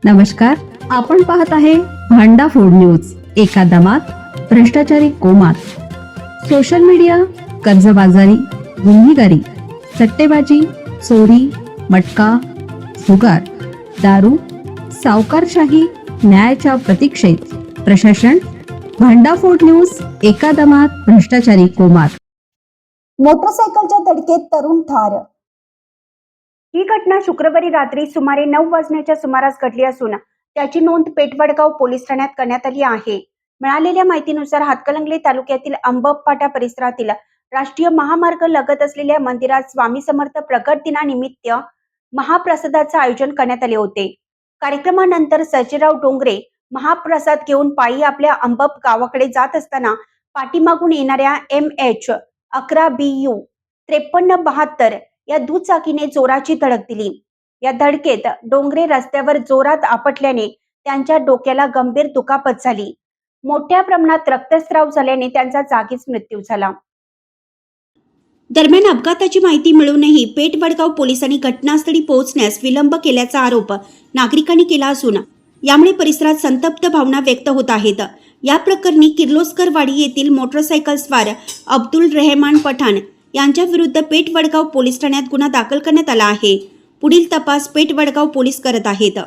नमस्कार, आपण पाहत आहे भांडा फोड न्यूज. एका दमात भ्रष्टाचारी कोमात. सोशल मीडिया, कर्जबाजारी, गुन्हेगारी, सट्टेबाजी, चोरी, मटका, जुगार, दारू, सावकारशाही, न्यायाच्या प्रतीक्षेत प्रशासन. भांडाफोड न्यूज. एका दमात भ्रष्टाचारी कोमात. मोटरसायकलच्या धडकेत तरुण ठार. ही घटना शुक्रवारी रात्री सुमारे 9 वाजण्याच्या सुमारास घडली असून त्याची नोंद पेठवडगाव पोलीस ठाण्यात करण्यात आली आहे. मिळालेल्या माहितीनुसार हातकणंगले तालुक्यातील अंबप फाटा परिसरातील राष्ट्रीय महामार्ग लगत असलेल्या मंदिरात स्वामी समर्थ प्रगट दिनानिमित्त महाप्रसादाचे आयोजन करण्यात आले होते. कार्यक्रमानंतर सर्जेराव डोंगरे महाप्रसाद घेऊन पायी आपल्या अंबप गावाकडे जात असताना पाठीमागून येणाऱ्या MH11BU 5372 या दुचाकीने जोराची धडक दिली. या धडकेत डोंगरे रस्त्यावर जोरात आपटल्याने त्यांच्या डोक्याला गंभीर दुखापत झाली. मोठ्या प्रमाणात रक्तस्राव झाल्याने त्यांचा जागीच मृत्यू झाला. दरम्यान अपघाताची माहिती मिळूनही पेठवडगाव पोलिसांनी घटनास्थळी पोहोचण्यास विलंब केल्याचा आरोप नागरिकांनी केला असून यामुळे परिसरात संतप्त भावना व्यक्त होत आहेत. या प्रकरणी किर्लोस्करवाडी येथील मोटरसायकल स्वार अब्दुल रेहमान पठाण यांच्या विरुद्ध पेठवडगाव पोलीस ठाण्यात गुन्हा दाखल करण्यात आला आहे. पुढील तपास पेठवडगाव पोलीस करत आहेत.